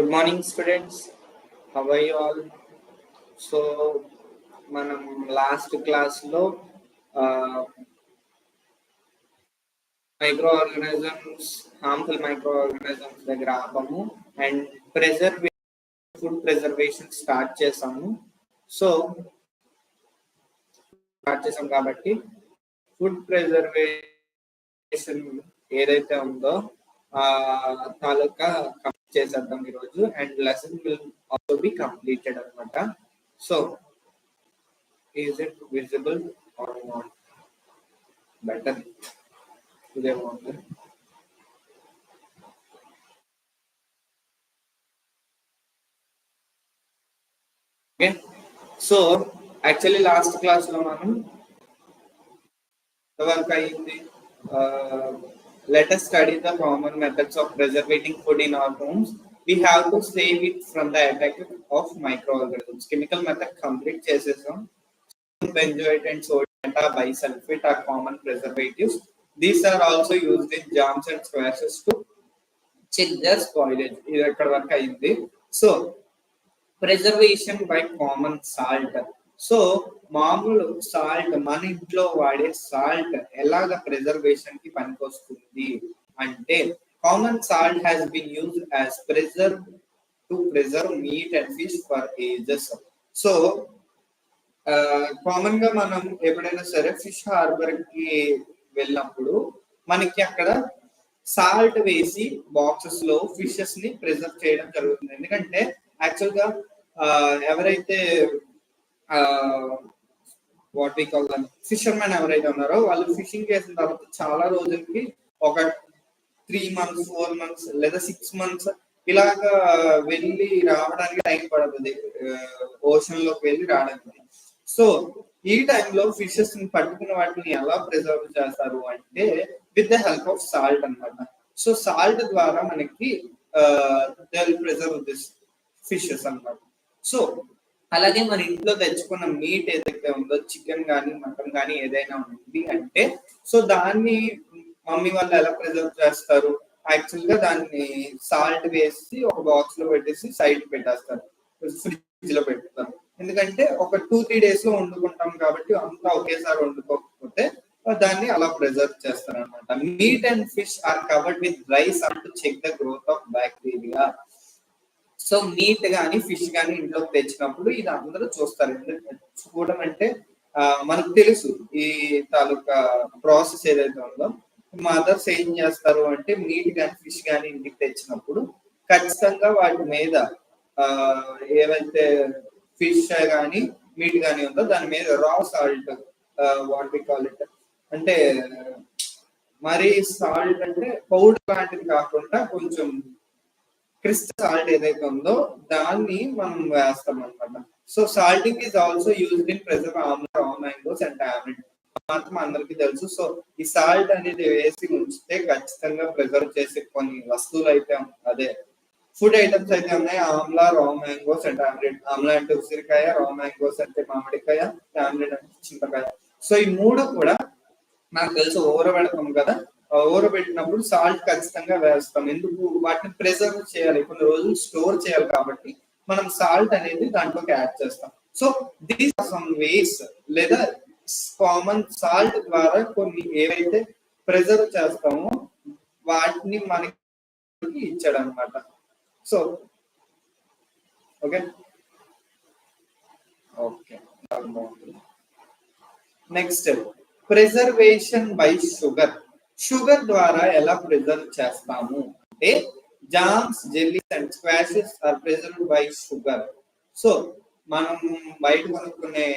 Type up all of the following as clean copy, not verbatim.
Good morning, students. How are you all? So, మనం last క్లాస్లో మైక్రోఆర్గానిజమ్స్, harmful మైక్రోఆర్గానిజమ్స్ దగ్గర ఆపాము and food preservation start చేసాము. కాబట్టి ఫుడ్ ప్రిజర్వేషన్ ఏదైతే ఉందో తాలూకా కంప్లీట్ చేసేద్దాం ఈరోజు and lesson will also be completed అనమాట. So is it visible or not? Better ఇదే బాగుంది. Okay, so actually last class లో మనం వర్క్ అయింది. Let us study the common methods of preserving food in our homes. We have to save it from the attack of microorganisms. Chemical method complete chesesam. Benzoate and sodium bisulfate are common preservatives. These are also used in jams and squashes to check their spoilage. This is work ayindi. So preservation by common salt. So మామూలు salt, మన ఇంట్లో వాడే salt ఎలాగ preservation కి పనికొస్తుంది అంటే, common salt has been used as preserve meat and fish for ages. So common గా మనం ఎప్పుడైనా సరే ఫిష్ హార్బర్ కి వెళ్ళినప్పుడు మనకి అక్కడ సాల్ట్ వేసి బాక్సెస్ లో ఫిషెస్ ని ప్రిజర్వ్ చేయడం జరుగుతుంది. ఎందుకంటే యాక్చువల్ గా ఎవరైతే what we call them fishermen ఎవరైతే ఉన్నారో వాళ్ళు ఫిషింగ్ చేసిన తర్వాత చాలా రోజులకి ఒక 3 months 4 months లేదా 6 months ఇలాగా వెళ్ళి రావడానికి టైం పడుతుంది, ఓషన్ లోకి వెళ్ళి రావడానికి. సో ఈ టైంలో ఫిషెస్ ని పట్టుకున్న వాటిని ఎలా ప్రిజర్వ్ చేస్తారు అంటే with the help of salt అన్నమాట. సో సాల్ట్ ద్వారా మనకి they will preserve this fishes అన్నమాట. సో అలాగే మన ఇంట్లో తెచ్చుకున్న మీట్ ఏదైతే ఉందో, చికెన్ కానీ మటన్ కానీ ఏదైనా ఉంది అంటే, సో దాన్ని మమ్మీ వాళ్ళు ఎలా ప్రిజర్వ్ చేస్తారు? యాక్చువల్ గా దాన్ని సాల్ట్ వేసి ఒక బాక్స్ లో పెట్టేసి సైడ్ పెట్టేస్తారు, ఫ్రిడ్జ్ లో పెడతారు. ఎందుకంటే ఒక 2-3 days లో వండుకుంటాం కాబట్టి అంతా ఒకేసారి వండుకోకపోతే దాన్ని అలా ప్రిజర్వ్ చేస్తారు అనమాట. Meat and fish are covered with dry salt to check the growth of bacteria. So meat కానీ ఫిష్ కానీ ఇంట్లోకి తెచ్చినప్పుడు ఇది అందరూ చూస్తారు. చూడడం అంటే మనకు తెలుసు ఈ తాలూకా ప్రాసెస్ ఏదైతే ఉందో. మదర్స్ ఏం చేస్తారు అంటే మీట్ కానీ ఫిష్ కానీ ఇంటికి తెచ్చినప్పుడు ఖచ్చితంగా వాటి మీద ఏవైతే ఫిష్ కానీ మీట్ కానీ ఉందో దాని మీద raw salt, what we call it, అంటే మరి సాల్ట్ అంటే పౌడర్ లాంటిది కాకుండా కొంచెం క్రిస్టల్ సాల్ట్ ఏదైతే ఉందో దాన్ని మనం వేస్తాం అనమాట. So salting is also used in preserve రా మ్యాంగోస్ అండ్ టామరిన్. మాత్రం అందరికీ తెలుసు. సో ఈ సాల్ట్ అనేది వేసి ఉంచితే ఖచ్చితంగా ప్రిజర్వ్ చేసే కొన్ని వస్తువులు అయితే అదే ఫుడ్ ఐటమ్స్ అయితే ఉన్నాయి. ఆమ్లా, రా మ్యాంగోస్ అండ్ టామరిన్. ఆమ్లా అంటే ఉసిరికాయ, రా మ్యాంగోస్ అంటే మామిడికాయ, టామరిన్ అంటే చింతకాయ. సో ఈ మూడు కూడా నాకు తెలుసు ఊరబెడతాం కదా, ఊరబెట్టినప్పుడు సాల్ట్ ఖచ్చితంగా వేస్తాం. ఎందుకు? వాటిని ప్రిజర్వ్ చేయాలి, కొన్ని రోజులు స్టోర్ చేయాలి కాబట్టి మనం సాల్ట్ అనేది దాంట్లోకి యాడ్ చేస్తాం. So these are some ways లేదా కామన్ సాల్ట్ ద్వారా కొన్ని ఏవైతే ప్రిజర్వ్ చేస్తామో వాటిని మనకి ఇచ్చాడు అనమాట. So okay okay next preservation by sugar. Sugar ద్వారా ఎలా ప్రిజర్వ్ చేస్తాము అంటే, jams, jellies and squashes are preserved by sugar. So మనం బయట కొనుక్కునే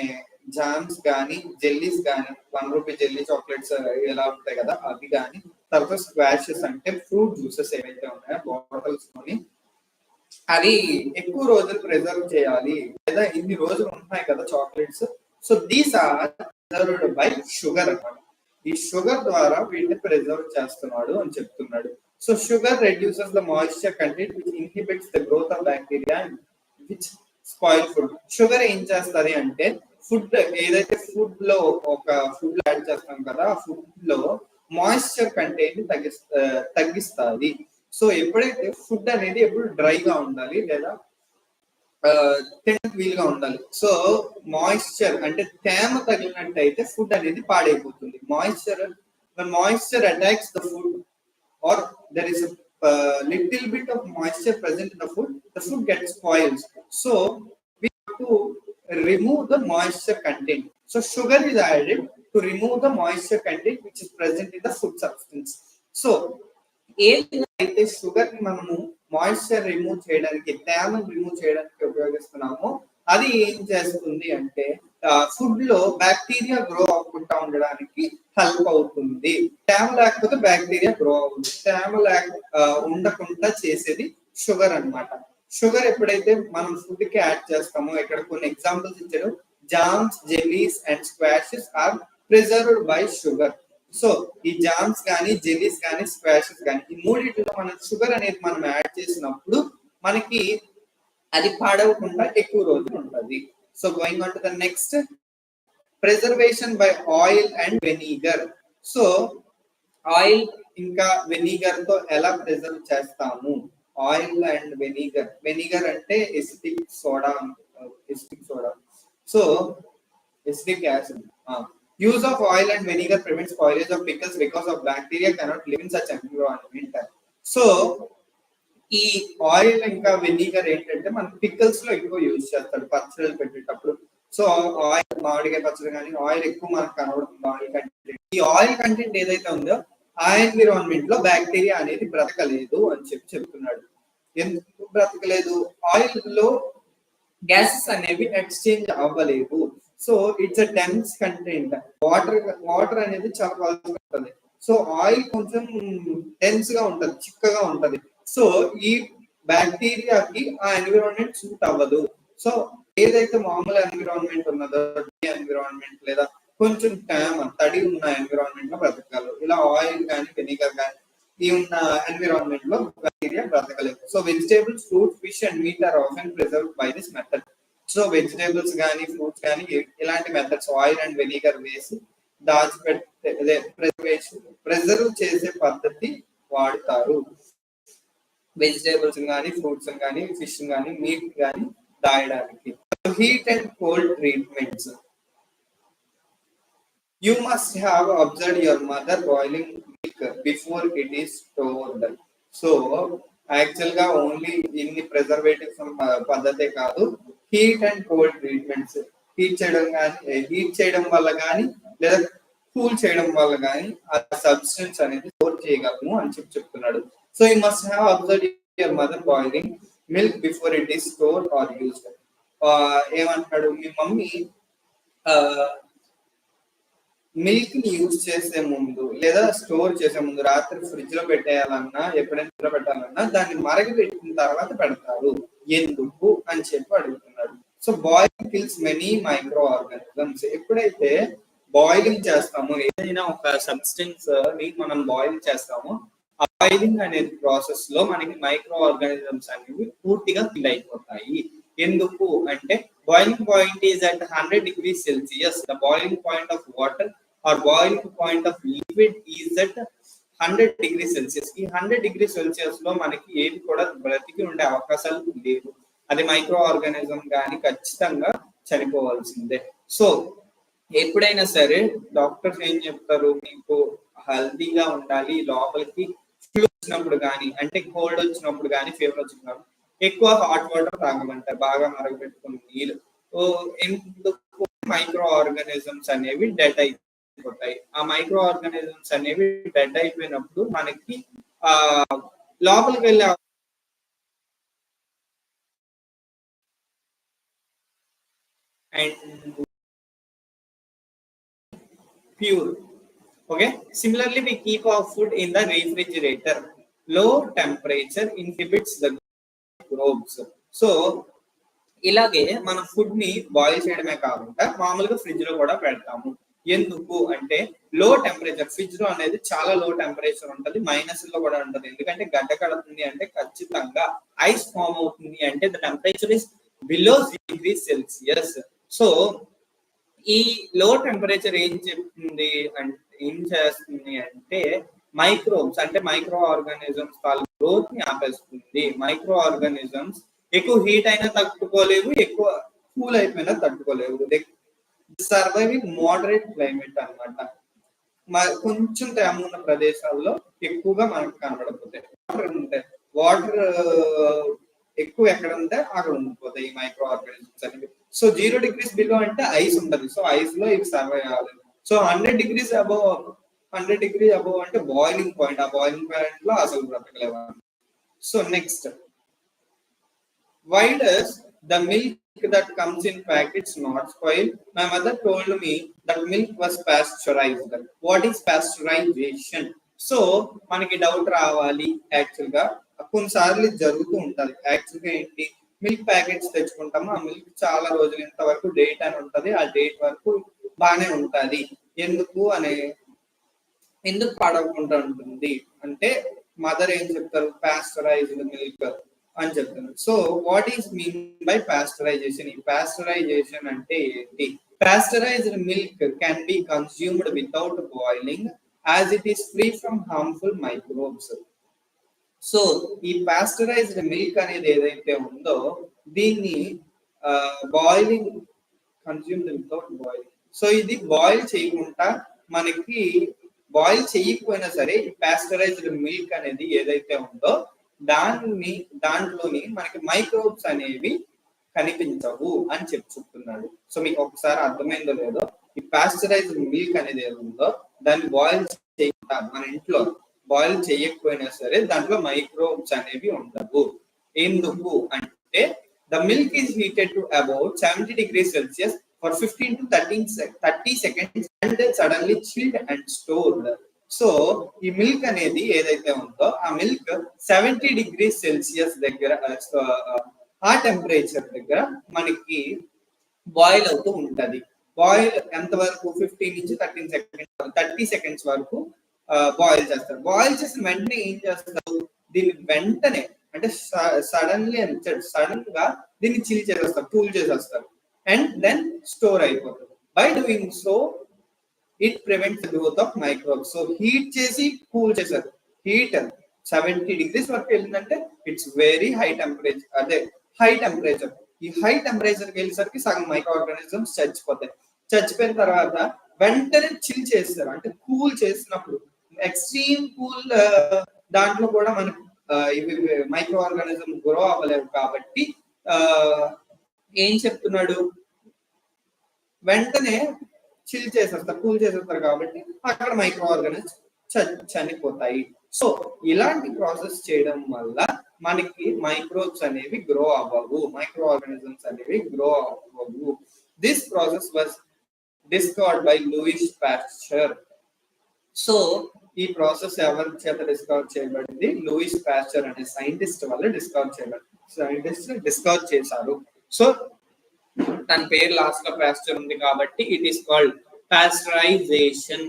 జామ్స్ కానీ జెల్లీస్ కానీ, 1 రూపీ జెల్లీ చాక్లెట్స్ ఎలా ఉంటాయి కదా అవి కానీ, తర్వాత స్క్వాషెస్ అంటే ఫ్రూట్ జ్యూసెస్ ఏవైతే ఉన్నాయో బాటిల్స్ కొని అవి ఎక్కువ రోజులు ప్రిజర్వ్ చేయాలి, లేదా ఇన్ని రోజులు ఉంటాయి కదా chocolates. So these are preserved by sugar అన్నమాట. ఈ షుగర్ ద్వారా వీటిని ప్రిజర్వ్ చేస్తున్నాడు అని చెప్తున్నాడు. So sugar reduces the moisture content which inhibits the growth of bacteria and which spoil food. Sugar ఏం చేస్తుంది అంటే, ఫుడ్ ఏదైతే ఫుడ్ లో ఒక ఫుడ్ యాడ్ చేస్తాం కదా, ఆ ఫుడ్ లో మాయిశ్చర్ కంటెంట్ తగ్గిస్తుంది. సో ఎప్పుడైతే ఫుడ్ అనేది ఎప్పుడు డ్రైగా ఉండాలి లేదా తినడానికి వీలుగా ఉండాలి. సో మాయిశ్చర్ అంటే తేమ తగిలినట్టయితే ఫుడ్ అనేది పాడైపోతుంది. Moisture attacks the food or there is a little bit of moisture present in the food gets spoiled. So we have to remove the moisture content. So sugar is added to remove the moisture content which is present in the food substance. So ఏదైతే sugar ని మనము moisture remove చేయడానికి, తేమను remove చేయడానికి ఉపయోగిస్తున్నామో అది ఏం చేస్తుంది అంటే ఫుడ్ లో బ్యాక్టీరియా గ్రో అవ్వకుండా ఉండడానికి హెల్ప్ అవుతుంది. తేమ లేకపోతే బ్యాక్టీరియా గ్రో అవుతుంది. తేమ ఉండకుండా చేసేది షుగర్ అన్నమాట. షుగర్ ఎప్పుడైతే మనం ఫుడ్ కి యాడ్ చేస్తామో, ఇక్కడ కొన్ని ఎగ్జాంపుల్స్ ఇచ్చారు. Jams, jellies and squashes are preserved by sugar. So ఈ జామ్స్ కానీ, జెల్లీస్ కానీ, స్క్వాషెస్ కానీ, ఈ మూడింటిలో మనం షుగర్ అనేది మనం యాడ్ చేసినప్పుడు మనకి అది పాడవకుండా ఎక్కువ రోజులు ఉంటుంది. So going on to the next, preservation by oil and vinegar. So oil ఇంకా వెనిగర్ తో ఎలా ప్రిజర్వ్ చేస్తాము? Oil and vinegar. వెనిగర్ అంటే acetic soda. So acetic acid. Use of oil and vinegar prevents spoilage of pickles because of bacteria cannot live in such environment. So ఈ oil ఇంకా vinegar ఏంటంటే మన pickles లో ఎక్కువ use చేస్తారు పచ్చళ్ళు పెట్టేటప్పుడు. సో ఆయిల్, మామిడికాయ పచ్చడి కానీ ఆయిల్ ఎక్కువ మనకు కనబడుతుంది. ఆయిల్ కంటెంట్, ఈ ఆయిల్ కంటెంట్ ఏదైతే ఉందో ఆ ఎన్విరాన్మెంట్ లో బ్యాక్టీరియా అనేది బ్రతకలేదు అని చెప్తున్నాడు. ఎందుకు బ్రతకలేదు? ఆయిల్ లో గ్యాసెస్ అనేవి ఎక్స్చేంజ్ అవ్వలేదు. So it's a dense content. Water అనేది చాలా పలుచగా ఉంటుంది. సో ఆయిల్ కొంచెం డెన్స్ గా ఉంటది, చిక్కగా ఉంటది. సో ఈ బ్యాక్టీరియాకి ఆ ఎన్విరాన్మెంట్ సూట్ అవ్వదు. సో ఏదైతే మామూలు ఎన్విరాన్మెంట్ ఉన్నదో, ఎన్విరాన్మెంట్ లేదా కొంచెం తడి ఉన్న ఎన్విరాన్మెంట్ లో బ్రతకాలి. ఇలా ఆయిల్ కానీ వెనిగర్ కానీ ఈ ఉన్న ఎన్విరాన్మెంట్ లో బ్యాక్టీరియా బ్రతకలేదు. So vegetables, fruit, fish and meat are often preserved by this method. So vegetables కానీ, ఫ్రూట్స్ కానీ ఇలాంటి మెథడ్స్ ఆయిల్ అండ్ వెనిగర్ వేసి దాచిపెట్టే ప్రిజర్వ్ చేసే పద్ధతి వాడతారు. వెజిటేబుల్స్ కానీ, ఫ్రూట్స్ కానీ, ఫిష్ కానీ, మీట్ కానీ దాయడానికి. Heat and cold treatments. You must have observed your mother boiling milk before it is stored. So actual గా ఓన్లీ ఇన్ని ప్రిజర్వేటివ్స్ పద్ధతే కాదు, heat and cold treatments. Heat చేయడం వల్ల కానీ లేదా కూల్ చేయడం వల్ల కానీ ఆ సబ్స్టెన్స్ అనేది స్టోర్ చేయగలము అని చెప్తున్నాడు. So you must have observed your mother boiling milk before it is stored or used. ఏమంటాడు? మీ మమ్మీ మిల్క్ ని యూజ్ చేసే ముందు లేదా స్టోర్ చేసే ముందు, రాత్రి ఫ్రిడ్జ్ లో పెట్టేయాలన్నా, ఎప్పుడైనా పెట్టాలన్నా దాన్ని మరగబెట్టిన తర్వాత పెడతారు. ఎందుకు అని చెప్పి అడుగుతున్నాడు. So boiling kills many micro organisms. ఎప్పుడైతే బాయిలింగ్ చేస్తామో, ఏదైనా ఒక సబ్స్టెన్స్ ని మనం బాయిల్ చేస్తామో, ఆ బాయిలింగ్ అనే ప్రాసెస్ లో మనకి మైక్రో ఆర్గానిజమ్స్ అనేవి పూర్తిగా కిల్ అయిపోతాయి. ఎందుకు అంటే boiling point is at 100 degrees Celsius. The boiling point of water or boiling point of liquid is at 100 degrees Celsius. ఈ 100 degrees Celsius లో మనకి ఏది కూడా బ్రతికి ఉండే అవకాశాలు లేవు. అది మైక్రో ఆర్గానిజం కానీ ఖచ్చితంగా చనిపోవాల్సిందే. సో ఎప్పుడైనా సరే డాక్టర్స్ ఏం చెప్తారు? మీకు హెల్తీగా ఉండాలి, లోపలికి ఫ్లూ వచ్చినప్పుడు కానీ, అంటే కోల్డ్ వచ్చినప్పుడు కానీ, ఫీవర్ వచ్చినప్పుడు ఎక్కువ హాట్ వాటర్ తాగమంటారు, బాగా మరగబెట్టుకున్న నీళ్ళు. ఎందుకు? మైక్రో ఆర్గానిజమ్స్ అనేవి డెడ్ అయిపోతాయి. ఆ మైక్రో ఆర్గానిజమ్స్ అనేవి డెడ్ అయిపోయినప్పుడు మనకి లోపలికి వెళ్ళే and pure. Okay. Similarly, we keep our food in the refrigerator. Low temperature inhibits the microbes. So ఇలాగే మన ఫుడ్ ని బాయిల్ చేయడమే కాకుండా మామూలుగా ఫ్రిడ్జ్ లో కూడా పెడతాము. ఎందుకు అంటే లో టెంపరేచర్, ఫ్రిడ్జ్ లో అనేది చాలా లో టెంపరేచర్ ఉంటుంది, మైనస్ లో కూడా ఉంటుంది. ఎందుకంటే గడ్డ కడుతుంది అంటే ఖచ్చితంగా ఐస్ ఫామ్ అవుతుంది అంటే the temperature is below 0 degrees Celsius. So ఈ లో టెంపరేచర్ ఏం చేస్తుంది అంటే మైక్రోబ్స్ అంటే మైక్రో ఆర్గానిజమ్స్ గ్రోత్ ని ఆపేస్తుంది. మైక్రో ఆర్గానిజమ్స్ ఎక్కువ హీట్ అయినా తట్టుకోలేవు, ఎక్కువ కూల్ అయిపోయినా తట్టుకోలేవు. సర్వైవింగ్ మోడరేట్ క్లైమేట్ అన్నమాట. కొంచెం తేమ ఉన్న ప్రదేశాల్లో ఎక్కువగా మనకు కనబడకపోతాయి. వాటర్ ఎక్కువ ఎక్కడ ఉంటే అక్కడ ఉండిపోతాయి ఈ మైక్రో ఆర్గానిజమ్స్ అనేవి. సో 0 degrees బిలో అంటే ఐస్ ఉంటది. సో ఐస్ లో ఇవి సర్వైవ్ అవ్వాలి. సో 100 degrees అబోవ్ అంటే బాయిలింగ్ పాయింట్. ఆ బాయిలింగ్ పాయింట్ లో అసలు బ్రతకలేవు. So next, why does the milk that comes in packets not spoil? My mother told me that milk was pasteurized. What is pasteurization? So మనకి doubt రావాలి. Actual గా కొన్నిసార్లు జరుగుతూ ఉంటది. యాక్చువల్ గా ఏంటి, మిల్క్ ప్యాకెట్స్ తెచ్చుకుంటాము, ఆ మిల్క్ చాలా రోజులు ఇంతవరకు డేట్ అని ఉంటది, ఆ డేట్ వరకు బాగానే ఉంటది. ఎందుకు పాడవకుండా ఉంటుంది అంటే మదర్ ఏం చెప్తారు, పాస్టరైజ్డ్ మిల్క్ అని చెప్తున్నారు. So what is mean by pasteurisation? ఈ పాస్టరైజేషన్ అంటే ఏంటి? Pasteurised milk can be consumed without boiling as it is free from harmful microbes. So ఈ పాస్టరైజ్డ్ మిల్క్ అనేది ఏదైతే ఉందో దీన్ని boiling, consumed without boiling. So ఇది బాయిల్ చేయకుండా, మనకి బాయిల్ చేయకపోయినా సరే ఈ పాస్టరైజ్డ్ మిల్క్ అనేది ఏదైతే ఉందో దాంట్లోని మనకి మైక్రోబ్స్ అనేవి కనిపించవు అని చెప్తున్నాడు. సో మీకు ఒకసారి అర్థమైందో లేదో, ఈ పాస్టరైజ్డ్ మిల్క్ అనేది ఏదో ఉందో దాన్ని బాయిల్ చేయకుండా, మన ఇంట్లో బాయిల్ చేయకపోయినా సరే దాంట్లో మైక్రోబ్స్ అనేవి ఉండవు. ఎందుకు అంటే the milk is heated to about 70 degrees Celsius for 15 to 30 seconds and then suddenly chilled and stored. So ఈ మిల్క్ అనేది ఏదైతే ఉందో ఆ మిల్క్ 70 degrees Celsius దగ్గర, ఆ టెంపరేచర్ దగ్గర మనకి బాయిల్ అవుతూ ఉంటది. బాయిల్ ఎంత వరకు? 15 నుంచి 30 సెకండ్స్ వరకు బాయిల్ చేస్తారు. బాయిల్ చేసిన వెంటనే ఏం చేస్తారు, దీన్ని వెంటనే అంటే సడన్ గా దీన్ని చిల్ చేసేస్తారు, కూల్ చేసేస్తారు, అండ్ దెన్ స్టోర్ అయిపోతుంది. By doing so it prevents the growth of microbes. So heat చేసి కూల్ చేశారు. హీట్ 70 degrees వరకు వెళ్ళిందంటే ఇట్స్ వెరీ హై టెంపరేచర్. అదే హై టెంపరేచర్. ఈ హై టెంపరేచర్కి వెళ్ళేసరికి సగం మైక్రో ఆర్గానిజమ్స్ చచ్చిపోతాయి. చచ్చిపోయిన తర్వాత వెంటనే చిల్ చేస్తారు. అంటే కూల్ చేసినప్పుడు ఎక్స్ట్రీమ్ కూల్ దాంట్లో కూడా మనకి ఇవి మైక్రో ఆర్గానిజం గ్రో అవ్వలేవు. కాబట్టి ఏం చెప్తున్నాడు, వెంటనే చిల్ చేసేస్తారు, కూల్ చేసేస్తారు. కాబట్టి అక్కడ మైక్రో ఆర్గానిజమ్స్ చనిపోతాయి. సో ఇలాంటి ప్రాసెస్ చేయడం వల్ల మనకి మైక్రోబ్స్ అనేవి గ్రో అవ్వవు, మైక్రో ఆర్గానిజమ్స్ అనేవి గ్రో అవ్వవు. This process was discovered by Louis Pasteur. So ఈ ప్రాసెస్ ఎవరి చేత డిస్కవర్ చేయబడింది? లూయిస్ పాస్చర్ అనే సైంటిస్ట్ వల్ల డిస్కవర్ చేశారు. సో తన పేరు లాస్ట్ లో పాస్చర్ ఉంది కాబట్టి it is called pasteurisation.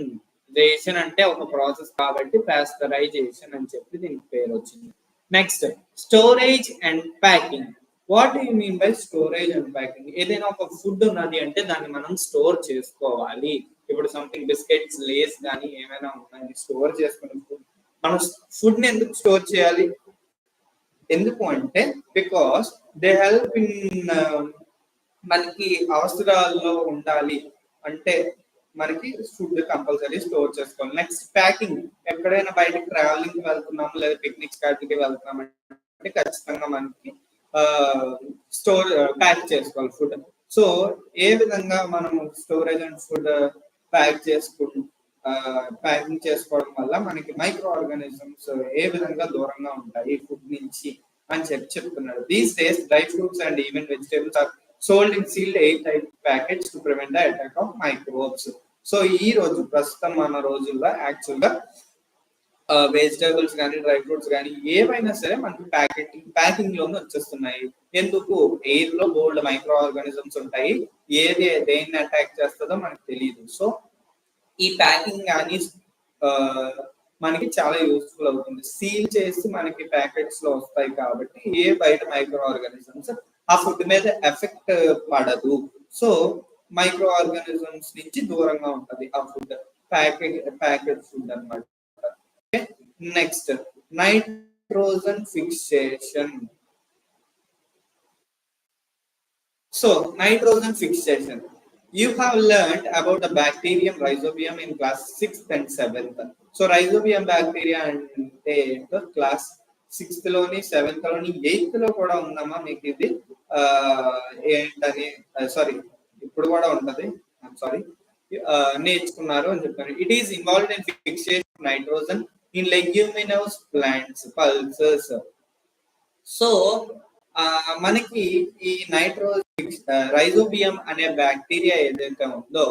Ration అంటే ఒక ప్రాసెస్ కాబట్టి పాస్టరైజేషన్ అని చెప్పి దీనికి పేరు వచ్చింది. Next, storage and packing. What do you mean by storage and packing? ఏదైనా ఒక ఫుడ్ ఉన్నది అంటే దాన్ని మనం స్టోర్ చేసుకోవాలి. ఇప్పుడు సంథింగ్ బిస్కెట్స్, లేస్ కానీ ఏమైనా ఉన్నాయి, స్టోర్ చేసుకునే ఫుడ్. మనం ఫుడ్ ని ఎందుకు స్టోర్ చేయాలి? ఎందుకు అంటే బికాస్ దే హెల్ప్ ఇన్, మనకి అవసరాల్లో ఉండాలి అంటే మనకి ఫుడ్ కంపల్సరీ స్టోర్ చేసుకోవాలి. Next, packing. ఎక్కడైనా బయటకి ట్రావెలింగ్ వెళ్తున్నాము లేదా పిక్నిక్స్ కాటికి వెళ్తున్నాం అంటే ఖచ్చితంగా మనకి స్టోర్ ప్యాక్ చేసుకోవాలి ఫుడ్. సో ఏ విధంగా మనం స్టోరేజ్ అండ్ ఫుడ్ ప్యాకింగ్ చేసుకోవడం వల్ల మనకి మైక్రో ఆర్గానిజమ్స్ ఏ విధంగా దూరంగా ఉంటాయి ఫుడ్ నుంచి అని చెప్తున్నాడు. These days dry fruits and even vegetables are sold in sealed airtight packets to prevent the attack of microbes. So ఈ రోజు ప్రస్తుతం మన రోజుల్లో యాక్చువల్ గా వెజిటేబుల్స్ కానీ డ్రై ఫ్రూట్స్ కానీ ఏవైనా సరే మనకి ప్యాకింగ్ లోనే వచ్చేస్తున్నాయి. ఎందుకు? ఎయిర్ లో బోల్డ్ మైక్రో ఆర్గానిజమ్స్ ఉంటాయి, ఏది దేన్ని అటాక్ చేస్తుందో మనకు తెలియదు. సో ఈ ప్యాకింగ్ కానీ మనకి చాలా యూస్ఫుల్ అవుతుంది. సీల్ చేసి మనకి ప్యాకెట్స్ లో వస్తాయి కాబట్టి ఏ బయట మైక్రో ఆర్గానిజమ్స్ ఆ ఫుడ్ మీద ఎఫెక్ట్ పడదు. సో మైక్రో ఆర్గానిజమ్స్ నుంచి దూరంగా ఉంటది ఆ ఫుడ్, ప్యాకెట్ ఫుడ్ అన్నమాట. Next nitrogen fixation. So, nitrogen fixation. You have learned about the bacterium rhizobium in class 6th and 7th. So, rhizobium bacteria అంటే class 6th లోని 7th లోని 8th లో కూడా ఉందమ్మా మీకు ఇది ఏంటని సారీ ఇప్పుడు కూడా ఉంటది సారీ నేర్చుకున్నారు అని చెప్పాను. It is involved in fixation of nitrogen in leguminous plants pulses. So మనకి ఈ రైజోబియం అనే బ్యాక్టీరియా ఏదైతే ఉందో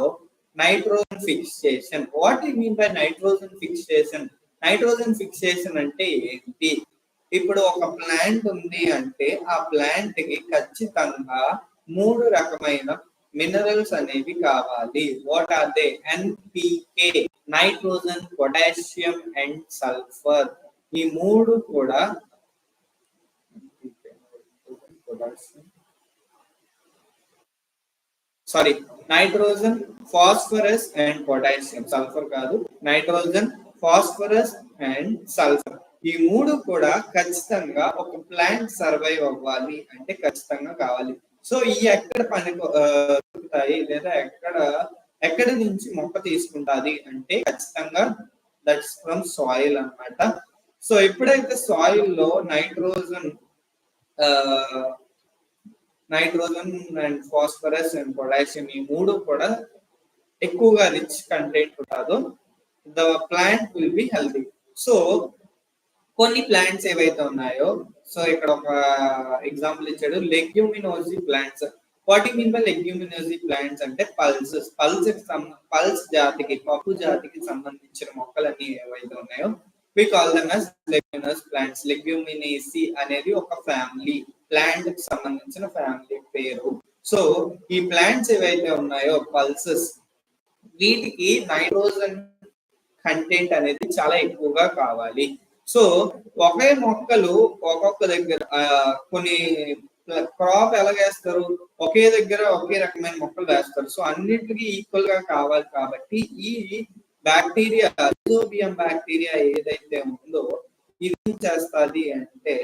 nitrogen fixation. What you mean by nitrogen fixation? Nitrogen fixation అంటే ఏంటి? ఇప్పుడు ఒక ప్లాంట్ ఉంది అంటే ఆ ప్లాంట్ కి ఖచ్చితంగా 3 రకమైన మినరల్స్ అనేవి కావాలి. What are they? NPK, nitrogen, potassium and sulphur. ఈ 3 కూడా sorry nitrogen, phosphorus and potassium. Sulphur కాదు, నైట్రోజన్, ఫాస్ఫరస్ అండ్ సల్ఫర్. ఈ 3 కూడా ఖచ్చితంగా ఒక ప్లాంట్ సర్వైవ్ అవ్వాలి అంటే ఖచ్చితంగా కావాలి. సో ఈ ఎక్కడ దొరుకుతాయి లేదా ఎక్కడ నుంచి మొక్క తీసుకుంటాది అంటే ఖచ్చితంగా దట్స్ ఫ్రమ్ సాయిల్ అన్నమాట. సో ఎప్పుడైతే సాయిల్ లో nitrogen and phosphorus and potassium ఈ 3 కూడా ఎక్కువగా రిచ్ కంటెంట్ ఉంటుందో the plant will be healthy. So కొన్ని ప్లాంట్స్ ఏవైతే ఉన్నాయో, సో ఇక్కడ ఒక ఎగ్జాంపుల్ ఇచ్చాడు, leguminosae plants. What you mean by leguminosae plants అంటే పల్సెస్. పల్స్ జాతికి, పప్పు జాతికి సంబంధించిన మొక్కలన్నీ ఏవైతే ఉన్నాయో we call them as leguminous plants. Leguminaceae అనేది ఒక ఫ్యామిలీ, ప్లాంట్ కి సంబంధించిన ఫ్యామిలీ పేరు. సో ఈ ప్లాంట్స్ ఏవైతే ఉన్నాయో పల్సెస్, వీటికి నైట్రోజన్ కంటెంట్ అనేది చాలా ఎక్కువగా కావాలి. సో ఒకే మొక్కలు ఒక్కొక్క దగ్గర కొన్ని క్రాప్ ఎలా వేస్తారు, ఒకే దగ్గర ఒకే రకమైన మొక్కలు వేస్తారు. సో అన్నిటికీ ఈక్వల్ గా కావాలి కాబట్టి ఈ బ్యాక్టీరియా రైజోబియం బ్యాక్టీరియా ఏదైతే ఉందో ఇది ఏం చేస్తుంది అంటే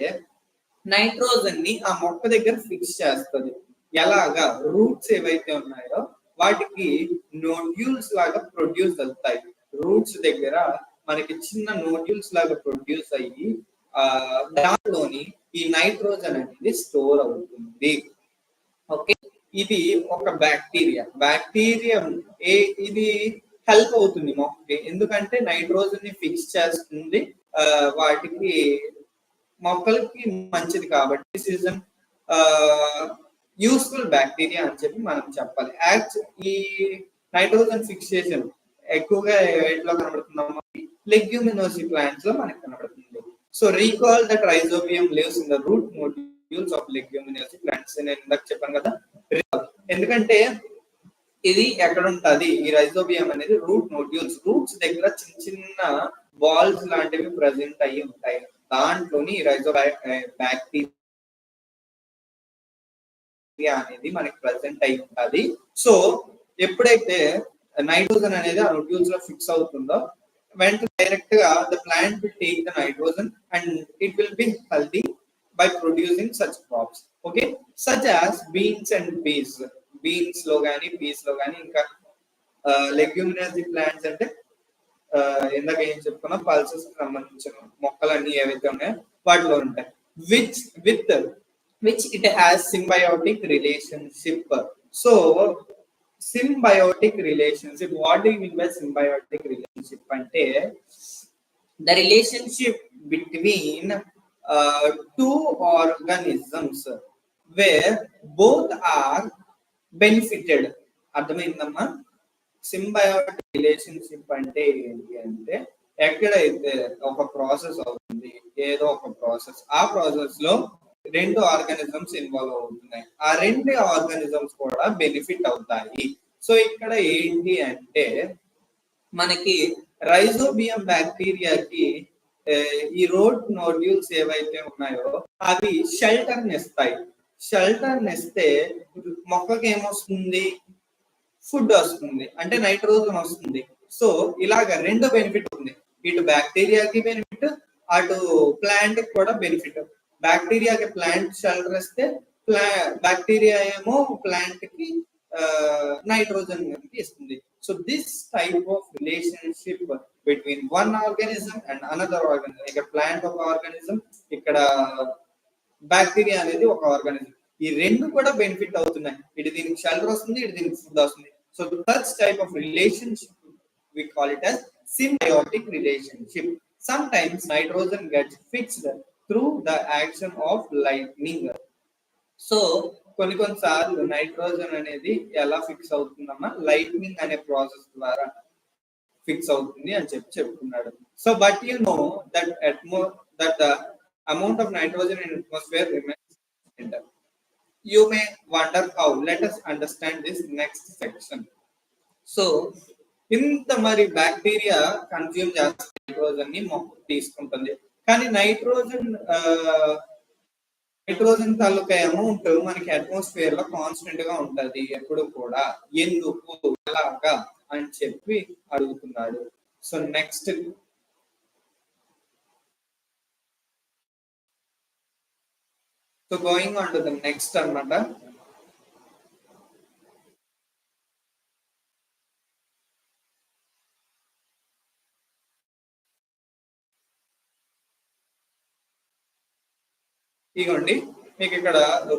నైట్రోజన్ ని ఆ మొక్క దగ్గర ఫిక్స్ చేస్తుంది. ఎలాగా? రూట్స్ ఏవైతే ఉన్నాయో వాటికి నోడ్యూల్స్ లాగా ప్రొడ్యూస్ అవుతాయి. రూట్స్ దగ్గర మనకి చిన్న నోడ్యూల్స్ లాగా ప్రొడ్యూస్ అయ్యి దాంట్లోని ఈ నైట్రోజన్ అనేది స్టోర్ అవుతుంది. ఓకే, ఇది ఒక బ్యాక్టీరియా ఇది హెల్ప్ అవుతుంది మొక్కకి. ఎందుకంటే నైట్రోజన్ ని ఫిక్స్ చేస్తుంది, వాటికి మొక్కలకి మంచిది కాబట్టి దిస్ ఈజ్ యూస్ఫుల్ బ్యాక్టీరియా అని చెప్పి మనం చెప్పాలి. ఈ నైట్రోజన్ ఫిక్సేషన్ ఎక్కువగా ఎట్లా కనబడుతుందమ్మా? లెగ్యూమినోసి ప్లాంట్స్ లో మనకి కనబడుతుంది. So recall that rhizobium lives in the root nodules of leguminosae plants. నేను ఇందాక చెప్పాను కదా, ఎందుకంటే ఇది ఎక్కడ ఉంటది? ఈ రైజోబియం అనేది రూట్ నోడ్యూల్స్, రూట్స్ దగ్గర చిన్న చిన్న బాల్స్ లాంటివి ప్రెసెంట్ అయ్యి ఉంటాయి. దాంట్లోని బ్యాక్టీరియా అనేది మనకి ప్రెసెంట్ అయి ఉంటది. సో ఎప్పుడైతే నైట్రోజన్ అనేది ఆ నోడ్యూల్స్ లో ఫిక్స్ అవుతుందో వెంటనే డైరెక్ట్ గా the plant will take the nitrogen and it will be healthy by producing such crops. Okay, such as beans and peas. Beans లో కానీ పీస్ లో కానీ, ఇంకా లెగ్యూమినోసి ప్లాంట్స్ అంటే ఇందాక ఏం చెప్పుకున్నాం, పల్సెస్ కి సంబంధించిన మొక్కలన్నీ ఏవైతే ఉన్నాయో వాటిలో ఉంటాయి. Which it has symbiotic relationship. So symbiotic relationship, what do you mean by symbiotic relationship అంటే the relationship between two organisms where both are benefited. అర్థమైందమ్మా? సింబయోటిక్ రిలేషన్షిప్ అంటే ఏంటి అంటే ఎక్కడైతే ఒక ప్రాసెస్ అవుతుంది, ఏదో ఒక ప్రాసెస్, ఆ ప్రాసెస్ లో 2 ఆర్గానిజమ్స్ ఇన్వాల్వ్ అవుతున్నాయి, ఆ 2 ఆర్గానిజమ్స్ కూడా బెనిఫిట్ అవుతాయి. సో ఇక్కడ ఏంటి అంటే మనకి రైజోబియం బ్యాక్టీరియాకి ఈ రోడ్ నోడ్యూల్స్ ఏవైతే ఉన్నాయో అవి షెల్టర్ నిస్తాయి. షెల్టర్ నిస్తే మొక్కకి ఏమొస్తుంది? ఫుడ్ వస్తుంది, అంటే నైట్రోజన్ వస్తుంది. సో ఇలాగ 2 బెనిఫిట్ ఉంది. ఇటు బ్యాక్టీరియాకి బెనిఫిట్, అటు ప్లాంట్ కూడా బెనిఫిట్. బ్యాక్టీరియాకి ప్లాంట్ షెల్టర్ ఇస్తే బ్యాక్టీరియా ఏమో ప్లాంట్ కి నైట్రోజన్ ఇస్తుంది. So this type of relationship between one organism and another organism, ఇక్కడ ప్లాంట్ ఒక ఆర్గానిజం, ఇక్కడ బ్యాక్టీరియా అనేది ఒక ఆర్గానిజం, ఈ రెండు కూడా బెనిఫిట్ అవుతున్నాయి. ఇటు దీనికి షెల్టర్ వస్తుంది, ఇటు దీనికి ఫుడ్ వస్తుంది. So such type of relationship we call it as symbiotic relationship. Sometimes nitrogen gets fixed through the action of lightning. So కొన్నిసార్లు నైట్రోజన్ అనేది ఎలా ఫిక్స్ అవుతుందమ్మా, లైట్నింగ్ అనే ప్రాసెస్ ద్వారా ఫిక్స్ అవుతుంది అని చెప్తున్నాడు. So but you know that that the amount of nitrogen in atmosphere remains constant. You may wonder how. Let us understand this next section. So ఇంత మరి బ్యాక్టీరియా కన్జ్యూమ్ చేస్తే nitrogen ని మొక్క తీసుకుంటుంది, కానీ నైట్రోజన్ తాలూకా అమౌంట్ మనకి అట్మాస్ఫియర్ లో కాన్స్టెంట్ గా ఉంటది ఎప్పుడు కూడా, ఎందుకు ఎలాగా అని చెప్పి అడుగుతున్నాడు. So next so going on to the next అన్నమాట. ఇగోండి మీకు ఇక్కడ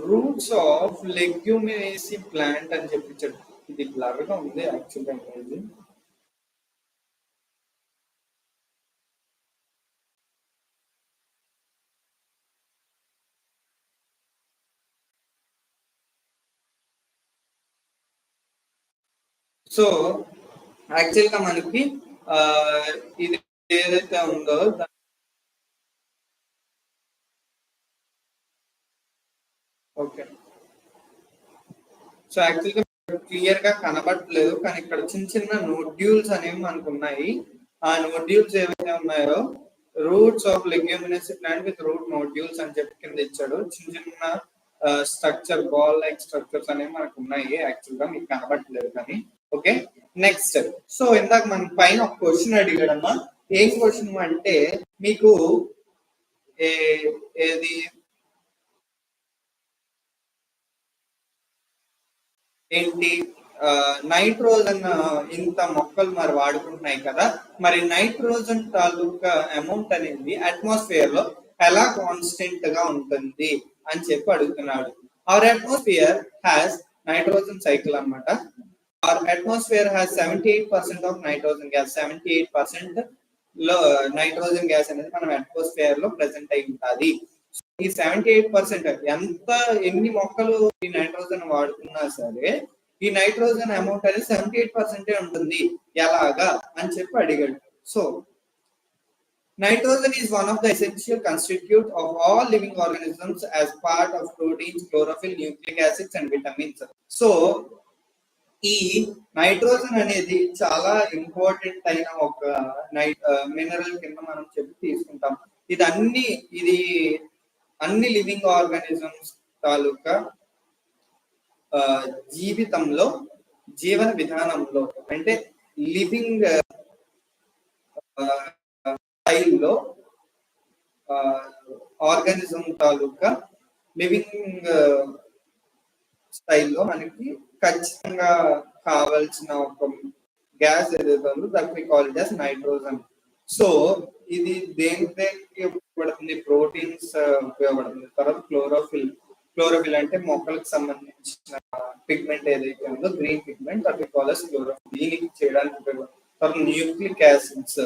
రూట్స్ ఆఫ్ లెగ్యూమినేసి ప్లాంట్ అని చెప్పించాడు. ఇది బ్లర్ గా ఉంది యాక్చువల్గా. సో యాక్చువల్గా మనకి ఇది ఏదైతే ఉందో ఓకే, సో యాక్చువల్గా క్లియర్ గా కనబడట్లేదు, కానీ ఇక్కడ చిన్న చిన్న నోడ్యూల్స్ అనేవి మనకు ఉన్నాయి. ఆ నోడ్యూల్స్ ఏవైతే ఉన్నాయో roots of leguminosae plant with root nodules అని చెప్పి కింద ఇచ్చాడు. చిన్న చిన్న స్ట్రక్చర్, బాల్ లైక్ స్ట్రక్చర్స్ అనేవి మనకు ఉన్నాయి. యాక్చువల్గా మీకు కనబడట్లేదు కానీ. Okay, next. సో ఇందాక మన పైన ఒక క్వశ్చన్ అడిగాడమ్మా. ఏం క్వశ్చన్ అంటే మీకు ఏది ఏంటి నైట్రోజన్ ఇంత మొక్కలు మరి వాడుకుంటున్నాయి కదా, మరి నైట్రోజన్ తాలూకా అమౌంట్ అనేది అట్మాస్ఫియర్ లో ఎలా కాన్స్టెంట్ గా ఉంటుంది అని చెప్పి అడుగుతున్నాడు. Our atmosphere has nitrogen cycle అన్నమాట. Our atmosphere has 78% of nitrogen gas. 78% లో నైట్రోజన్ గ్యాస్ అనేది మనం అట్మాస్ఫియర్ లో ప్రెసెంట్ అయి ఉంటుంది. ఈ 78% ఎన్ని మొక్కలు ఈ నైట్రోజన్ వాడుతున్నా సరే ఈ నైట్రోజన్ అమౌంట్ అనేది 78% ఉంటుంది. ఎలాగా అని చెప్పి అడిగాడు. So nitrogen is one of the essential constituent of all living organisms as part of proteins, chlorophyll, nucleic acids and vitamins. So ఈ నైట్రోజన్ అనేది చాలా ఇంపార్టెంట్ అయిన ఒక మినరల్ కింద మనం చెప్పి తీసుకుంటాం. ఇది అన్ని లివింగ్ ఆర్గానిజమ్స్ తాలూకా జీవితంలో, జీవన విధానంలో, అంటే లివింగ్ స్టైల్లో ఆర్గానిజం తాలూకా లివింగ్ స్టైల్లో మనకి ఖచ్చితంగా కావాల్సిన ఒక గ్యాస్ ఏదైతే ఉందో that we call it as nitrogen. So ఇది దేనికి ఉపయోగపడుతుంది? ప్రోటీన్స్ ఉపయోగపడుతుంది. తర్వాత క్లోరోఫిల్ అంటే మొక్కలకు సంబంధించిన పిగ్మెంట్ ఏదైతే ఉందో green pigment, that we call as chlorophyll, దీనికి చేయడానికి ఉపయోగపడుతుంది. తర్వాత న్యూక్లిక్ యాసిడ్స్,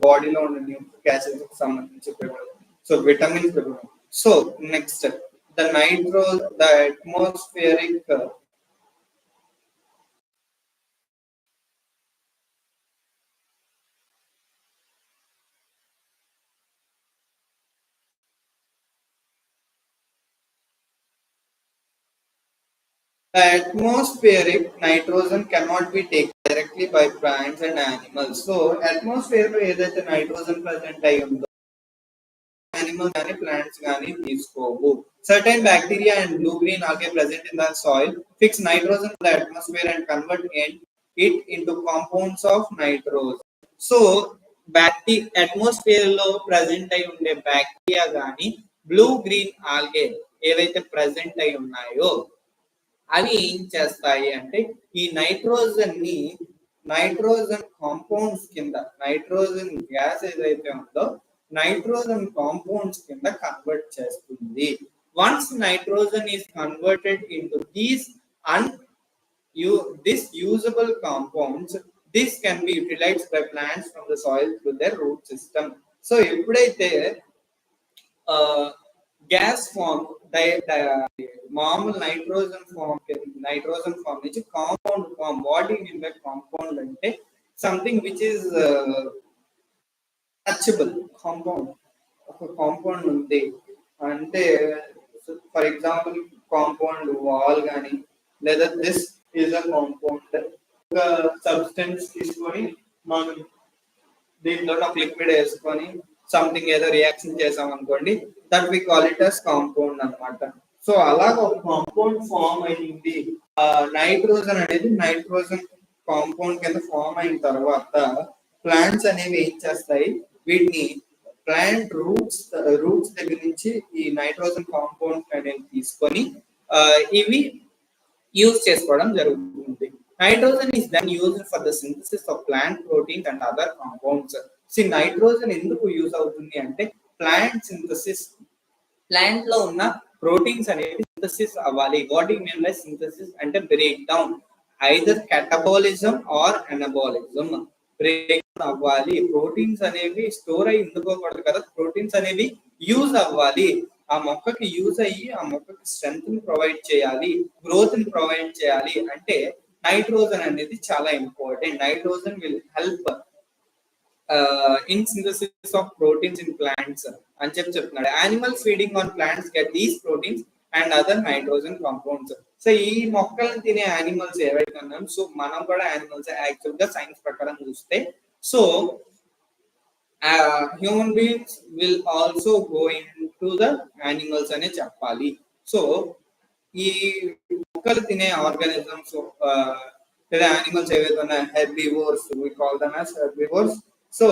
బాడీలో ఉన్న న్యూక్లిక్ యాసిడ్స్ కి సంబంధించి ఉపయోగపడుతుంది. సో విటమిన్స్ ఉపయోగపడుతుంది. So next the atmospheric nitrogen cannot be taken directly by plants and animals. So atmosphere లో ఏదైతే నైట్రోజన్ ప్రెసెంట్ అయి ఉందో animals and plants gaani teeskovu. Certain bacteria and blue-green algae present in the soil fix nitrogen in the atmosphere and convert it into compounds of nitrogen. So atmosphere లో present అయి ఉండే bacteria కానీ blue green algae ఏవైతే present అయి ఉన్నాయో అవి ఏం చేస్తాయి అంటే ఈ నైట్రోజన్ కాంపౌండ్స్ కింద నైట్రోజన్ గ్యాస్ ఏదైతే ఉందో నైట్రోజన్ కాంపౌండ్స్ కింద కన్వర్ట్ చేస్తుంది. Once nitrogen is converted into this usable compounds, this can be utilized by plants from the soil through their root system. So ఎప్పుడైతే గ్యాస్ ఫామ్ మామూలు nitrogen form నుంచి compound form body నిండే compound అంటే something which is touchable compound. ఒక compound ఉంది అంటే for example compound wall కానీ లేదా దిస్ ఈజ్ అ కాంపౌండ్. ఒక సబ్స్టెన్స్ తీసుకొని మనం దీంట్లో ఒక లిక్విడ్ వేసుకొని సంథింగ్ ఏదో రియాక్షన్ చేసాం అనుకోండి, that we call it as compound అనమాట. సో అలాగ ఒక కాంపౌండ్ ఫామ్ అయింది. నైట్రోజన్ అనేది నైట్రోజన్ కాంపౌండ్ కింద ఫామ్ అయిన తర్వాత ప్లాంట్స్ అనేవి ఏం చేస్తాయి, వీటిని ప్లాంట్ రూట్స్ దగ్గర నుంచి ఈ నైట్రోజన్ కాంపౌండ్ అనేది తీసుకొని ఇవి యూజ్ చేసుకోవడం జరుగుతుంది. Nitrogen is then used for the synthesis of plant proteins and other compounds. Nitrogen ఎందుకు యూజ్ అవుతుంది అంటే ప్లాంట్ లో ఉన్న ప్రోటీన్స్ అనేవి సింథసిస్ అవ్వాలి. What you mean by synthesis అంటే break down, either catabolism or anabolism. Break down అవ్వాలి. Proteins అనేవి స్టోర్ అయ్యి ఉండిపోకూడదు కదా, ప్రోటీన్స్ అనేవి యూజ్ అవ్వాలి. ఆ మొక్కకి యూజ్ అయ్యి ఆ మొక్కకి స్ట్రెంత్ ని ప్రొవైడ్ చేయాలి, గ్రోత్ ని ప్రొవైడ్ చేయాలి అంటే నైట్రోజన్ అనేది చాలా important. Nitrogen will help in synthesis of proteins in plants అని చెప్తున్నాడు. Animals feeding on plants get these proteins and other nitrogen compounds. So ఈ మొక్కలను తినే యానిమల్స్ ఏవైతే ఉన్నాం, సో మనం కూడా యానిమల్స్ యాక్చువల్ గా సైన్స్ ప్రకారం చూస్తే. So human beings will also go in to the animals అనే చెప్పాలి. సో ఈ మొక్కలు తినే ఆర్గానిజమ్స్ లేదా యానిమల్స్ ఏవైతే ఉన్నాయో herbivores, we call them as herbivores. So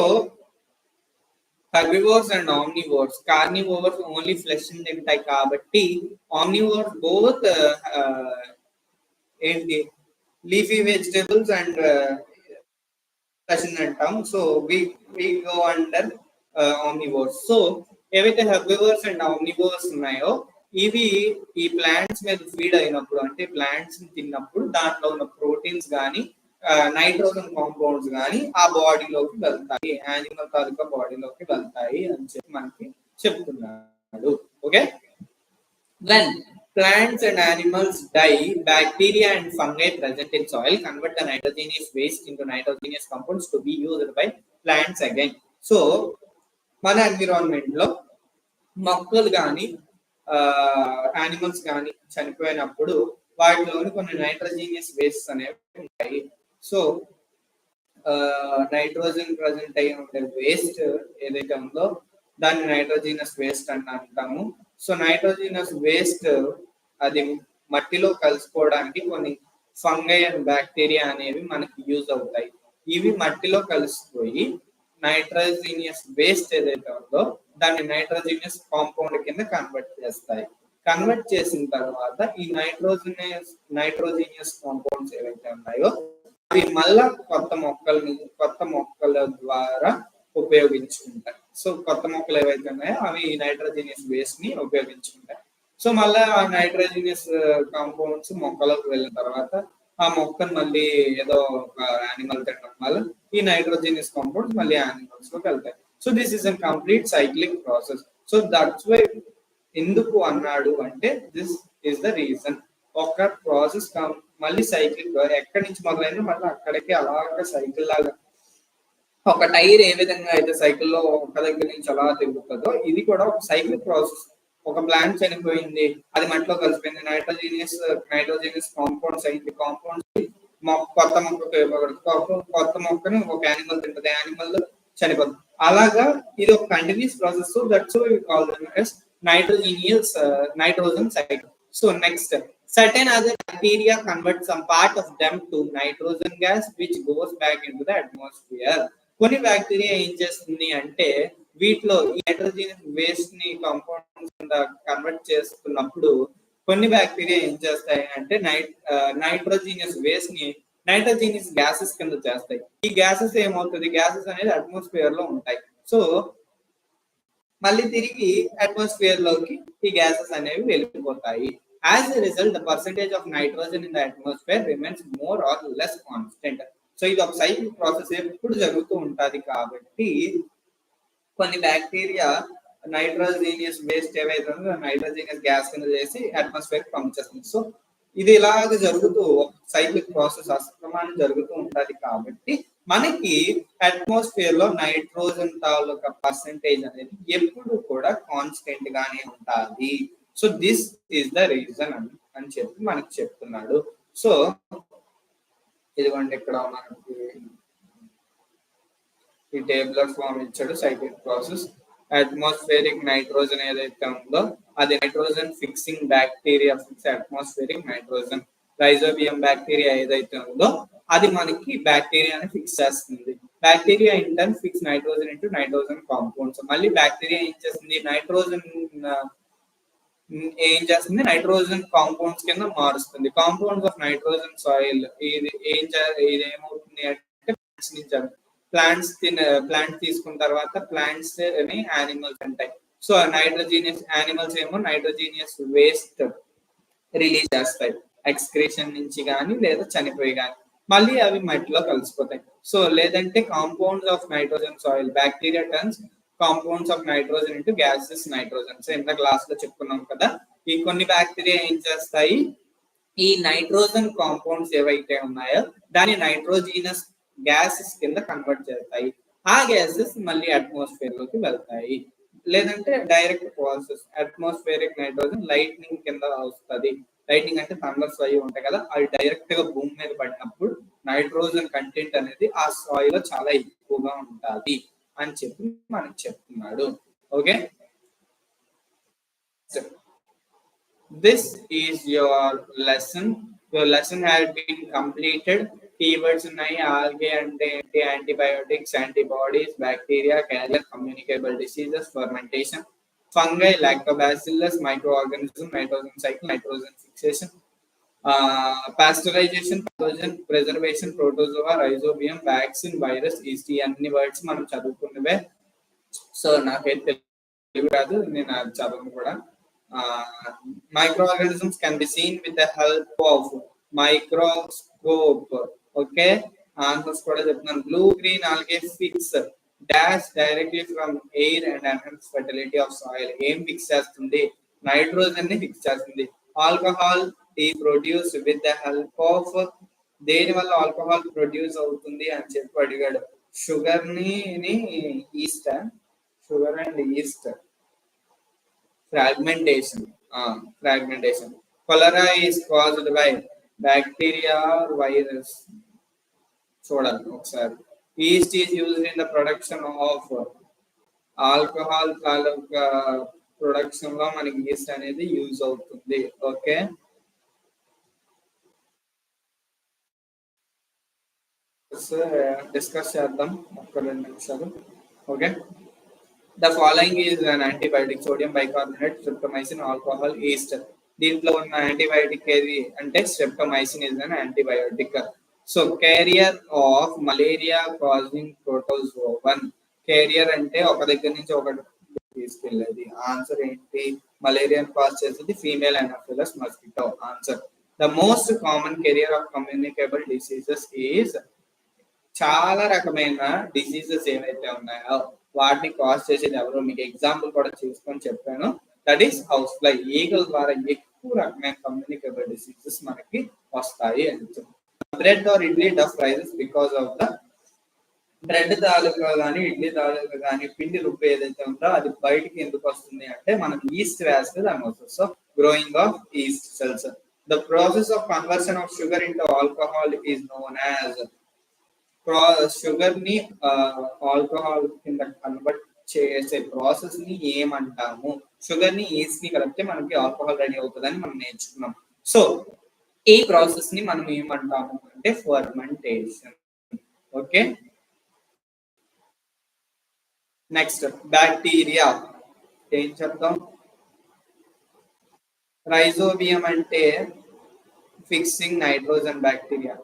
herbivores and omnivores, carnivores only flesh ని తింటాయి కాబట్టి omnivores both ఏంటి leafy vegetables and flesh ని తింటాం. So we go under omnivores. So ఏవైతే herbivores and omnivores ఉన్నాయో ఇవి ఈ ప్లాంట్స్ మీద ఫీడ్ అయినప్పుడు అంటే ప్లాంట్స్ ని తిన్నప్పుడు దాంట్లో ఉన్న ప్రోటీన్స్ కానీ నైట్రోజన్ కాంపౌండ్స్ కానీ ఆ బాడీలోకి వెళ్తాయి, యానిమల్ తాలూకా బాడీలోకి వెళ్తాయి అని చెప్పి మనకి చెప్తున్నాడు. Okay, when plants and animals die, bacteria and fungi present in soil convert the nitrogenous waste into nitrogenous compounds to be used by plants again. So మన ఎన్విరాన్మెంట్ లో మొక్కలు కానీ యానిమల్స్ కానీ చనిపోయినప్పుడు వాటిలోని కొన్ని నైట్రోజనియస్ వేస్ట్ అనేవి ఉంటాయి. సో నైట్రోజన్ ప్రజెంట్ అయ్యి ఉండే వేస్ట్ ఏదైతే ఉందో దాన్ని నైట్రోజనస్ వేస్ట్ అని అంటాము. సో నైట్రోజనస్ వేస్ట్ అది మట్టిలో కలుసుకోవడానికి కొన్ని ఫంగై అండ్ బ్యాక్టీరియా అనేవి మనకి యూజ్ అవుతాయి. ఇవి మట్టిలో కలిసిపోయి నైట్రోజనియస్ వేస్ట్ ఏదైతే ఉందో దాన్ని నైట్రోజనియస్ కాంపౌండ్ కింద కన్వర్ట్ చేస్తాయి. కన్వర్ట్ చేసిన తర్వాత ఈ నైట్రోజనియస్ కాంపౌండ్స్ ఏవైతే ఉన్నాయో అవి మళ్ళా కొత్త మొక్కల ద్వారా ఉపయోగించుకుంటాయి. సో కొత్త మొక్కలు ఏవైతే ఉన్నాయో అవి నైట్రోజనియస్ వేస్ట్ ని ఉపయోగించుకుంటాయి. సో మళ్ళీ ఆ నైట్రోజనియస్ కాంపౌండ్స్ మొక్కలకు వెళ్ళిన తర్వాత ఆ మొక్కను మళ్ళీ ఏదో ఒక యానిమల్ తినడం వల్ల ఈ నైట్రోజనియస్ కాంపౌండ్స్ మళ్ళీ యానిమల్స్ లోకి వెళ్తాయి. So this is a complete cyclic process. So that's why ఎందుకు అన్నాడు అంటే దిస్ ఈస్ ద రీజన్. ఒక ప్రాసెస్ మళ్ళీ సైకిల్ ఎక్కడి నుంచి మొదలైందో మళ్ళీ అక్కడికి అలాగా సైకిల్ లాగా ఒక టైర్ ఏ విధంగా అయితే సైకిల్లో ఒక దగ్గర నుంచి అలా తిరుగుతుందో ఇది కూడా ఒక సైకిల్ ప్రాసెస్. ఒక ప్లాంట్ చనిపోయింది, అది మట్టిలో కలిసిపోయింది, నైట్రోజనియస్ కాంపౌండ్స్ అయింది, కాంపౌండ్స్ కొత్త మొక్కకు ఇవ్వకూడదు, కొత్త మొక్కని ఒక యానిమల్ తింటుంది, యానిమల్ చనిపోతుంది. అలాగా ఇది ఒక continuous process. So that's why we call them as nitrogen cycle. So next, certain other bacteria convert some part of them to nitrogen gas which goes back into the atmosphere. కొన్ని bacteria ఏం చేస్తుంది అంటే వీటిలో ఈ నైట్రోజనియస్ waste ని compounds కింద convert చేస్తున్నప్పుడు కొన్ని బ్యాక్టీరియా ఏం చేస్తాయి అంటే నైట్రోజనియస్ వేస్ట్ ని నైట్రోజనియస్ గ్యాసెస్ కింద చేస్తాయి. ఈ గ్యాసెస్ ఏమవుతుంది, గ్యాసెస్ అనేది అట్మాస్ఫియర్ లో ఉంటాయి. సో మళ్ళీ తిరిగి అట్మాస్ఫియర్ లోకి ఈ గ్యాసెస్ అనేవి వెళ్ళిపోతాయి. As a result the percentage of nitrogen in the atmosphere remains more or less constant. So ఇది ఒక సైకిల్ ప్రాసెస్ ఎప్పుడు జరుగుతూ ఉంటుంది. కాబట్టి కొన్ని బ్యాక్టీరియా నైట్రోజీనియస్ వేస్ట్ ఏవైతే ఉందో నైట్రోజీనియస్ గ్యాస్ కింద చేసి అట్మాస్ఫియర్ పంపించేస్తుంది. సో ఇది ఇలాగ జరుగుతూ సైక్లిక్ ప్రాసెస్ అస్తమానం జరుగుతూ ఉంటది. కాబట్టి మనకి అట్మాస్ఫియర్ లో నైట్రోజన్ తాలూకా పర్సెంటేజ్ అనేది ఎప్పుడు కూడా కాన్స్టెంట్ గానే ఉంటుంది. So this is the reason అని చెప్పి మనకి చెప్తున్నాడు. సో ఇదిగోండి ఇక్కడ మనకి ఈ టేబులర్ ఫామ్ ఇచ్చాడు. సైక్లిక్ ప్రాసెస్ అట్మాస్ఫియరిక్ నైట్రోజన్ ఏదైతే ఉందో అది nitrogen fixing bacteria fix atmospheric nitrogen. Rhizobium bacteria ఏదైతే ఉందో అది మనకి బ్యాక్టీరియాని ఫిక్స్ చేస్తుంది. Bacteria in turn fix nitrogen into nitrogen compounds. మళ్ళీ బ్యాక్టీరియా ఏం చేస్తుంది, నైట్రోజన్ కాంపౌండ్స్ కింద మారుస్తుంది. కాంపౌండ్స్ ఆఫ్ నైట్రోజన్ సాయిల్ ఇది ఏమవుతుంది అంటే ప్లాంట్స్ తీసుకున్న తర్వాత ప్లాంట్స్ అని యానిమల్స్ ఉంటాయి. సో నైట్రోజీనియస్ యానిమల్స్ ఏమో నైట్రోజీనియస్ వేస్ట్ రిలీజ్ చేస్తాయి ఎక్స్క్రీషన్ నుంచి కానీ లేదా చనిపోయి కానీ, మళ్ళీ అవి మట్టిలో కలిసిపోతాయి. సో లేదంటే compounds of nitrogen soil bacteria turns compounds of nitrogen into gases nitrogen. So ఇంత క్లాస్ లో చెప్పుకున్నాం కదా. ఈ కొన్ని బ్యాక్టీరియా ఏం చేస్తాయి, ఈ నైట్రోజన్ కాంపౌండ్స్ ఏవైతే ఉన్నాయో దాన్ని నైట్రోజీనస్ గ్యాసెస్ కింద కన్వర్ట్ చేస్తాయి. ఆ గ్యాసెస్ మళ్ళీ అట్మాస్ఫియర్ లోకి వెళ్తాయి. లేదంటే direct process atmospheric nitrogen lightning కింద వస్తుంది. లైట్నింగ్ అంటే థండర్స్ అవి ఉంటాయి కదా, అవి డైరెక్ట్ గా భూమి మీద పడినప్పుడు నైట్రోజన్ కంటెంట్ అనేది ఆ సాయిల్ లో చాలా ఎక్కువగా ఉంటుంది అని చెప్పి మనకు చెప్తున్నాడు. Okay, this is your lesson. Your lesson has been completed. Keywords ఉన్నాయి, algae అంటే antibiotics, antibodies, bacteria, carrier, communicable diseases, fermentation, fungi, lactobacillus, microorganisms, nitrogen cycle, nitrogen fixation, pasteurization, pathogen, preservation, protozoa, rhizobium, vaccine, virus, yeast. అన్ని words మనం చదువుకున్నవే. So నాకైతే తెలుగు రాదు, నేను అది చదవను కూడా. Microorganisms can be seen with the help of microscope. Okay, answers kuda cheptunanu. Blue green algae fix dash directly from air and enhance fertility of soil. Em fix chestundi, nitrogen ni fix chestundi. Alcohol is produced with the help of, దేని వల్ల alcohol produce అవుతుంది అని చెప్పి అడిగాడు. Sugar ని east, sugar and east fragmentation. Cholera is caused by bacteria or virus. చూడండి ఒకసారి. Yeast is used in the production of alcohol. Production లో మనకి yeast అనేది యూజ్ అవుతుంది. ఓకే, డిస్కస్ చేద్దాం ఒక 2 నిమిషాలు. Okay, the following is an antibiotic: sodium bicarbonate, streptomycin, alcohol, yeast. దీంట్లో ఉన్న యాంటీబయాటిక్ ఏది అంటే streptomycin is an antibiotic. So carrier of malaria causing protozoan. Carrier అంటే ఒక దగ్గర నుంచి ఒకటి తీసుకెళ్ళేది. ఆన్సర్ ఏంటి, మలేరియాను కాజ్ చేసేది female Anopheles mosquito. Answer the most common career of communicable diseases is. చాలా రకమైన డిసీజెస్ ఏవైతే ఉన్నాయో వాటిని కాజ్ చేసేది ఎవరు, మీకు ఎగ్జాంపుల్ కూడా తీసుకొని చెప్పాను. That is house fly. ఈగల ద్వారా ఎక్కువ రకమైన కమ్యూనికేబుల్ డిసీజెస్ మనకి వస్తాయి అని చెప్పి. Bread or idli dough rises because of the. Bread తాలూకా కానీ ఇడ్లీ తాలూకా కానీ పిండి రుబ్బు ఏదైతే ఉందో అది బయటికి ఎందుకు వస్తుంది అంటే మనం ఈస్ట్ వేస్తే దాని వస్తుంది. So growing of east cells. The process of conversion of sugar into alcohol is known as. Sugar ని ఆల్కహాల్ కింద కన్వర్ట్ చేసే ప్రాసెస్ ని ఏమంటాము, షుగర్ ని ఈస్ట్ ని కలిపితే మనకి ఆల్కహాల్ రెడీ అవుతుందని మనం నేర్చుకున్నాం. సో ఈ ప్రాసెస్ ని మనం ఏమంటాము అంటే ఫర్మెంటేషన్. ఓకే, నెక్స్ట్ బ్యాక్టీరియా ఏం చెప్తాం? రైజోబియం అంటే fixing nitrogen bacteria.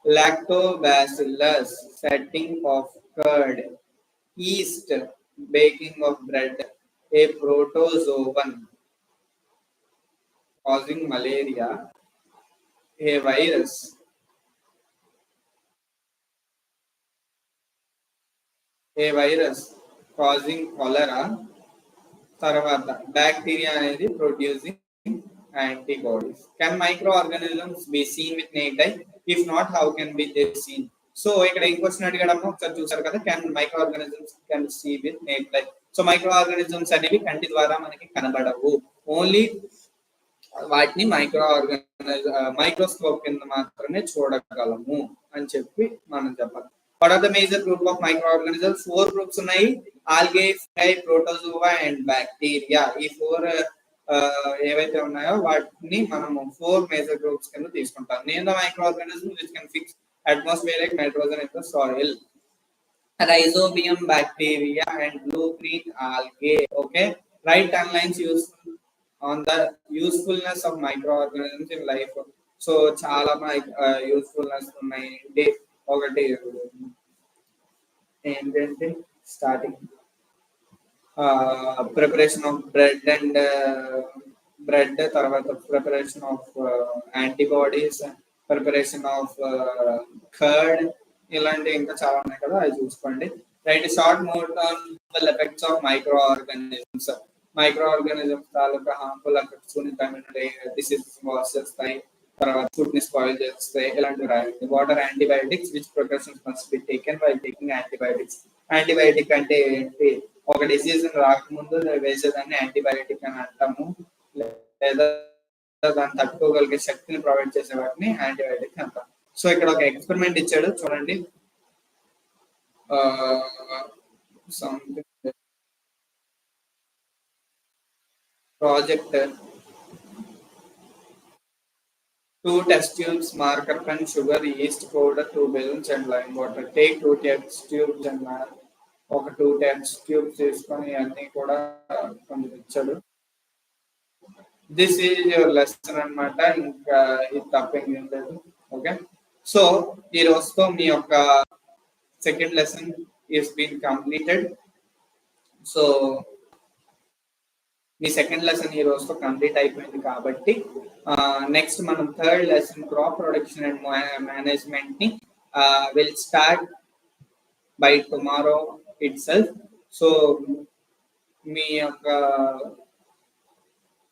Lactobacillus setting off curd. East baking of bread. A protozoan causing malaria. A virus causing cholera. తర్వాత బ్యాక్టీరియా అనేది producing antibodies. Can microorganisms be seen with naked eye? If not, how can be they seen? So ఇక్కడ ఏం question అడిగాడమ్మా ఒకసారి చూసారు కదా, can microorganisms can see with naked eye? So microorganisms అనేవి కంటి ద్వారా మనకి కనబడవు, ఓన్లీ వాటిని మైక్రోస్కోప్ కింద మాత్రమే చూడగలము అని చెప్పి మనం చెప్పాలి. What are the major group of microorganisms? 4 groups ఉన్నాయి: algae, fungi, protozoa and bacteria. ఈ 4 ఏవైతే ఉన్నాయో వాటిని మనము 4 మేజర్ గ్రూప్స్ కింద తీసుకుంటాం. Name the microorganisms which can fix atmospheric nitrogen in the soil. Rhizobium bacteria and blue-green algae. Okay, write 10 lines useful on the usefulness of microorganisms in life. So చాలా usefulness ఉన్నాయి. ఒకటి ఏంటంటే starting preparation of bread and bread, తర్వాత preparation of antibodies, preparation of curd, ఇలాంటి ఇంకా చాలా ఉన్నాయి కదా, అవి చూసుకోండి. Write short note on the effects of micro organisms. Micro organisms తాలూకా హార్మ్ఫుల్ ఎఫెక్ట్స్ డిసీజెస్ కాజ్ చేస్తాయి, తర్వాత ఫుడ్ ని స్పాయిల్ చేస్తాయి, ఇలాంటివి రాయండి. What are antibiotics? Which precautions must be taken while taking antibiotics? Antibiotic అంటే ఏంటి? ఒక డిసీజ్ రాకముందు వేసేదాన్ని యాంటీబయాటిక్ అని అంటాము, లేదా దాన్ని తట్టుకోగలిగే శక్తిని ప్రొవైడ్ చేసే వాటిని యాంటీబయాటిక్ అంటాం. సో ఇక్కడ ఒక ఎక్స్పెరిమెంట్ ఇచ్చాడు చూడండి. Project 2 test tubes, marker pen, sugar, yeast powder, 2 balloons and lime water. Take 2 test tubes and ఒక 2 test tubes తీసుకొని అన్ని కూడా కొంచెం ఇచ్చాడు. దిస్ ఈజ్ యువర్ లెసన్ అనమాట, ఇంకా ఇది తప్పేం లేదు. ఓకే, సో ఈ రోజుతో మీ యొక్క second lesson is been completed. So మీ సెకండ్ లెసన్ ఈ రోజుతో కంప్లీట్ అయిపోయింది కాబట్టి నెక్స్ట్ మనం third lesson crop production and management ని will start by tomorrow itself. So మీ యొక్క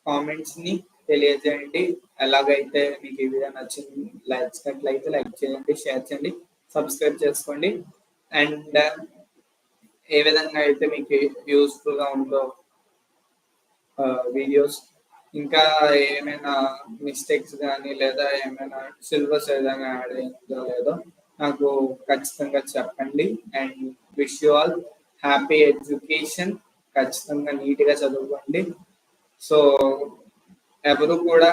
కామెంట్స్ ని తెలియజేయండి. ఎలాగైతే మీకు ఈ వీడియో నచ్చినట్లయితే లైక్ చేయండి, షేర్ చేయండి, సబ్స్క్రైబ్ చేసుకోండి. అండ్ ఏ విధంగా అయితే మీకు యూస్ఫుల్ గా ఉందో వీడియోస్, ఇంకా ఏమైనా మిస్టేక్స్ కానీ లేదా ఏమైనా సిలబస్ ఏదైనా యాడ్ అయిందో లేదో నాకు ఖచ్చితంగా చెప్పండి. And wish you all happy education. ఖచ్చితంగా నీట్గా చదువుకోండి. సో ఎవరు కూడా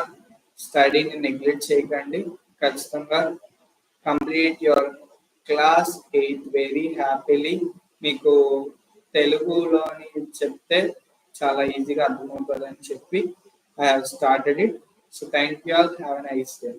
స్టడీని నెగ్లెక్ట్ చేయకండి. ఖచ్చితంగా complete your class 8 very happily. మీకు తెలుగులోని చెప్తే చాలా ఈజీగా అర్థమవుతుంది అని చెప్పి I have started it. So thank you all. Have a nice day.